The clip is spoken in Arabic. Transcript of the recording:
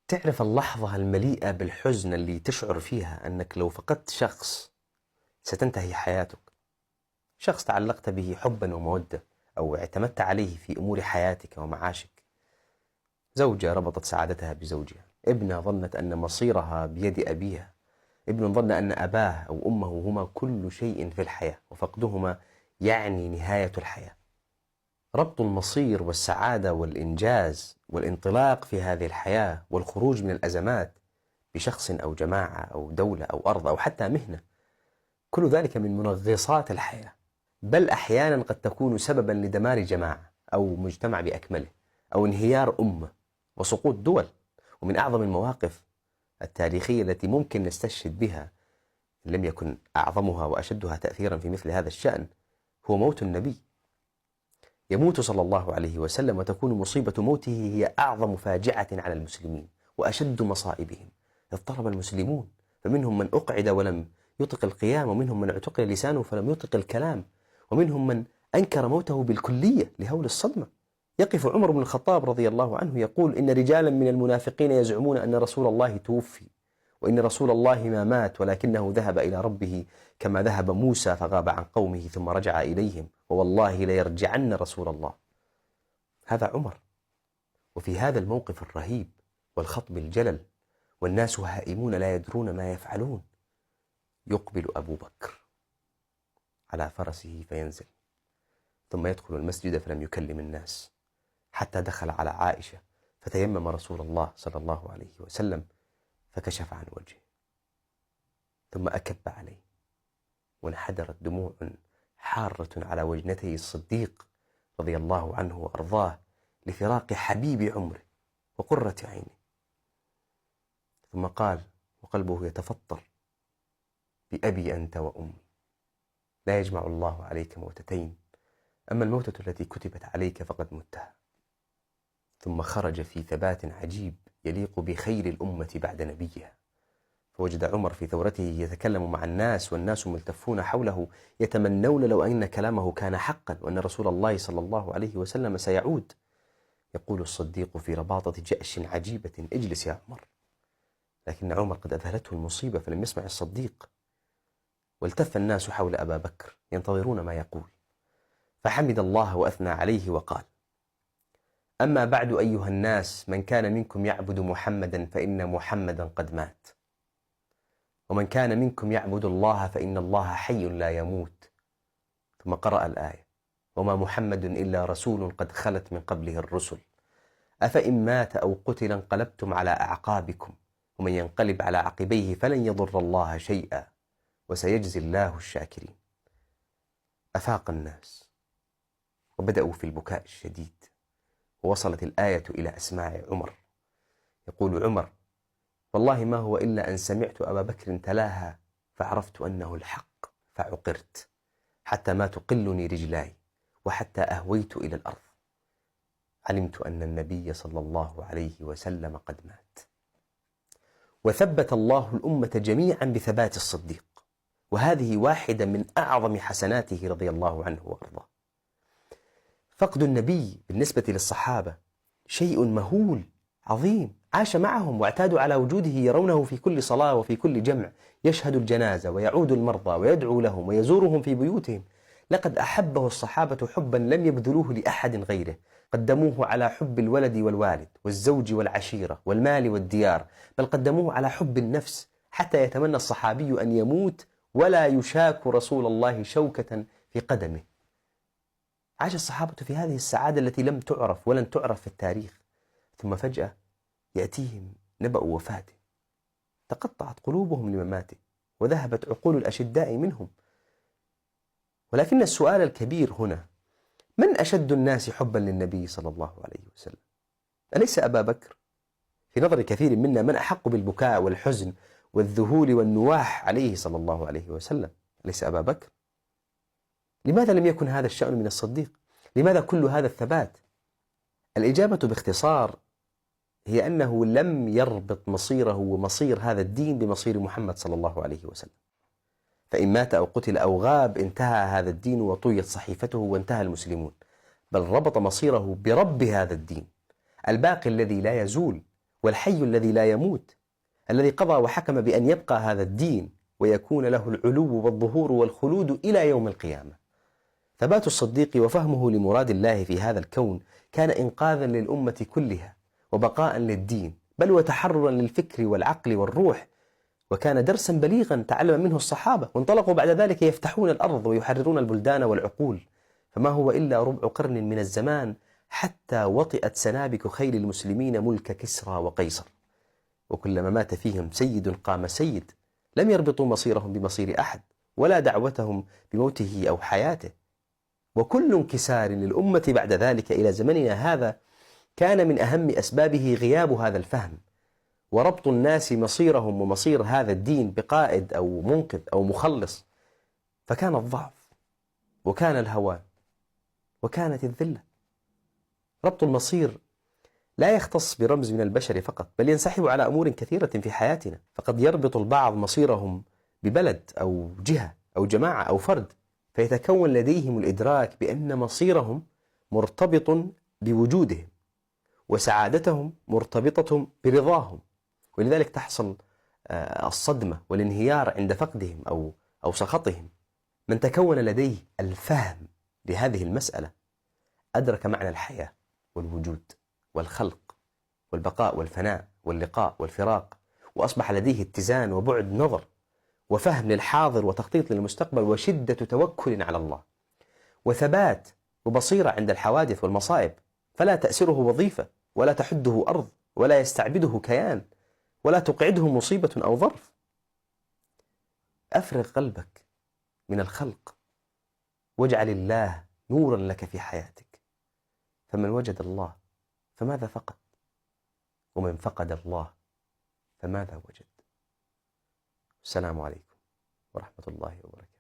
تعرف اللحظة المليئة بالحزن اللي تشعر فيها أنك لو فقدت شخص ستنتهي حياتك، شخص تعلقت به حبا ومودة أو اعتمدت عليه في أمور حياتك ومعاشك، زوجة ربطت سعادتها بزوجها، ابنة ظنت أن مصيرها بيد أبيها، ابن ظن أن أباه أو أمه هما كل شيء في الحياة وفقدهما يعني نهاية الحياة. ربط المصير والسعادة والإنجاز والانطلاق في هذه الحياة والخروج من الأزمات بشخص أو جماعة أو دولة أو أرض أو حتى مهنة، كل ذلك من منغصات الحياة، بل أحيانا قد تكون سببا لدمار جماعة أو مجتمع بأكمله أو انهيار أمة وسقوط دول. ومن أعظم المواقف التاريخية التي ممكن نستشهد بها إن لم يكن أعظمها وأشدها تأثيرا في مثل هذا الشأن هو موت النبي. يموت صلى الله عليه وسلم وتكون مصيبة موته هي أعظم فاجعة على المسلمين وأشد مصائبهم. اضطرب المسلمون، فمنهم من أقعد ولم يطق القيام، ومنهم من اعتقل لسانه فلم يطق الكلام، ومنهم من أنكر موته بالكلية لهول الصدمة. يقف عمر بن الخطاب رضي الله عنه يقول: إن رجالا من المنافقين يزعمون أن رسول الله توفي، وإن رسول الله ما مات ولكنه ذهب إلى ربه كما ذهب موسى فغاب عن قومه ثم رجع إليهم، ووالله ليرجعن رسول الله. هذا عمر. وفي هذا الموقف الرهيب والخطب الجلل والناس هائمون لا يدرون ما يفعلون، يقبل أبو بكر على فرسه فينزل، ثم يدخل المسجد فلم يكلم الناس حتى دخل على عائشة فتيمم رسول الله صلى الله عليه وسلم فكشف عن وجهه، ثم أكب عليه وانحدرت دموع حارة على وجنتي الصديق رضي الله عنه وأرضاه لفراق حبيب عمره وقرة عينه. ثم قال وقلبه يتفطر: بأبي أنت وأمي، لا يجمع الله عليك موتتين، أما الموتة التي كتبت عليك فقد متها. ثم خرج في ثبات عجيب يليق بخير الأمة بعد نبيها، فوجد عمر في ثورته يتكلم مع الناس والناس ملتفون حوله يتمنون لو أن كلامه كان حقا وأن رسول الله صلى الله عليه وسلم سيعود. يقول الصديق في رباطة جأش عجيبة: اجلس يا عمر. لكن عمر قد أذهلته المصيبة فلم يسمع الصديق، والتف الناس حول أبا بكر ينتظرون ما يقول، فحمد الله وأثنى عليه وقال: أما بعد أيها الناس، من كان منكم يعبد محمدا فإن محمدا قد مات، ومن كان منكم يعبد الله فإن الله حي لا يموت. ثم قرأ الآية: وما محمد إلا رسول قد خلت من قبله الرسل، أفإن مات أو قتل انقلبتم على أعقابكم، ومن ينقلب على عقبيه فلن يضر الله شيئا وسيجزي الله الشاكرين. أفاق الناس وبدأوا في البكاء الشديد، ووصلت الآية إلى أسماع عمر. يقول عمر: والله ما هو إلا أن سمعت أبا بكر تلاها فعرفت أنه الحق فعقرت حتى ما تقلني رجلاي وحتى أهويت إلى الأرض، علمت أن النبي صلى الله عليه وسلم قد مات. وثبت الله الأمة جميعا بثبات الصديق، وهذه واحدة من أعظم حسناته رضي الله عنه وأرضاه. فقد النبي بالنسبة للصحابة شيء مهول عظيم، عاش معهم واعتادوا على وجوده، يرونه في كل صلاة وفي كل جمع، يشهد الجنازة ويعود المرضى ويدعو لهم ويزورهم في بيوتهم. لقد أحبه الصحابة حبا لم يبذلوه لأحد غيره، قدموه على حب الولد والوالد والزوج والعشيرة والمال والديار، بل قدموه على حب النفس، حتى يتمنى الصحابي أن يموت ولا يشاك رسول الله شوكة في قدمه. عاش الصحابة في هذه السعادة التي لم تعرف ولن تعرف في التاريخ، ثم فجأة يأتيهم نبأ وفاته، تقطعت قلوبهم لمماته وذهبت عقول الأشداء منهم. ولكن السؤال الكبير هنا: من أشد الناس حبا للنبي صلى الله عليه وسلم؟ أليس أبا بكر؟ في نظر كثير منا من أحق بالبكاء والحزن والذهول والنواح عليه صلى الله عليه وسلم؟ أليس أبا بكر؟ لماذا لم يكن هذا الشأن من الصديق؟ لماذا كل هذا الثبات؟ الإجابة باختصار هي أنه لم يربط مصيره ومصير هذا الدين بمصير محمد صلى الله عليه وسلم، فإن مات أو قتل أو غاب انتهى هذا الدين وطويت صحيفته وانتهى المسلمون، بل ربط مصيره برب هذا الدين الباقي الذي لا يزول والحي الذي لا يموت، الذي قضى وحكم بأن يبقى هذا الدين ويكون له العلو والظهور والخلود إلى يوم القيامة. ثبات الصديق وفهمه لمراد الله في هذا الكون كان إنقاذا للأمة كلها وبقاء للدين، بل وتحررا للفكر والعقل والروح، وكان درسا بليغا تعلم منه الصحابة، وانطلقوا بعد ذلك يفتحون الأرض ويحررون البلدان والعقول. فما هو إلا ربع قرن من الزمان حتى وطئت سنابك خيل المسلمين ملك كسرى وقيصر، وكلما مات فيهم سيد قام سيد، لم يربطوا مصيرهم بمصير أحد ولا دعوتهم بموته أو حياته. وكل انكسار للأمة بعد ذلك إلى زمننا هذا كان من أهم أسبابه غياب هذا الفهم، وربط الناس مصيرهم ومصير هذا الدين بقائد أو منقذ أو مخلص، فكان الضعف وكان الهوان وكانت الذلة. ربط المصير لا يختص برمز من البشر فقط، بل ينسحب على أمور كثيرة في حياتنا، فقد يربط البعض مصيرهم ببلد أو جهة أو جماعة أو فرد، فيتكون لديهم الإدراك بأن مصيرهم مرتبط بوجودهم وسعادتهم مرتبطة برضاهم، ولذلك تحصل الصدمة والانهيار عند فقدهم أو سخطهم. من تكون لديه الفهم لهذه المسألة أدرك معنى الحياة والوجود والخلق والبقاء والفناء واللقاء والفراق، وأصبح لديه اتزان وبعد نظر وفهم للحاضر وتخطيط للمستقبل وشدة توكل على الله وثبات وبصيرة عند الحوادث والمصائب، فلا تأسره وظيفة ولا تحده أرض ولا يستعبده كيان ولا تقعده مصيبة أو ظرف. أفرغ قلبك من الخلق واجعل الله نورا لك في حياتك، فمن وجد الله فماذا فقد، ومن فقد الله فماذا وجد. السلام عليكم ورحمة الله وبركاته.